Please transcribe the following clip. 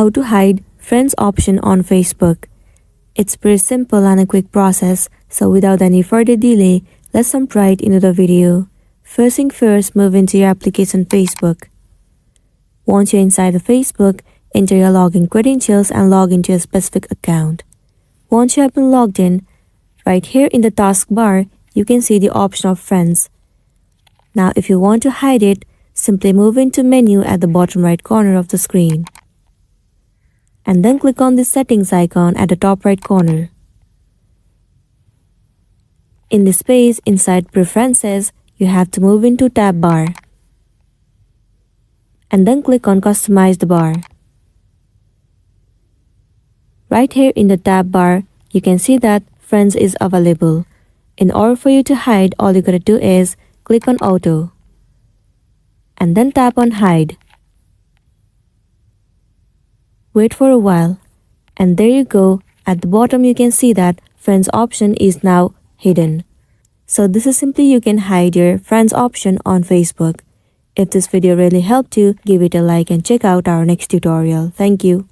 how to hide friends option on Facebook. It's pretty simple and a quick process, so without any further delay, let's jump right into the video. First thing first, move into your application Facebook. Once you're inside the Facebook, enter your login credentials and log into a specific account. Once you have been logged in, right here in the taskbar, you can see the option of friends. Now if you want to hide it, simply move into menu at the bottom right corner of the screen. And then click on the settings icon at the top right corner. In the space inside preferences, you have to move into tab bar. And then click on customize the bar. Right here in the tab bar, you can see that friends is available. In order for you to hide, all you gotta do is click on auto. And then tap on hide. Wait for a while. And there you go. At the bottom you can see that friends option is now hidden. So this is simply you can hide your friends option on Facebook. If this video really helped you, give it a like and check out our next tutorial. Thank you.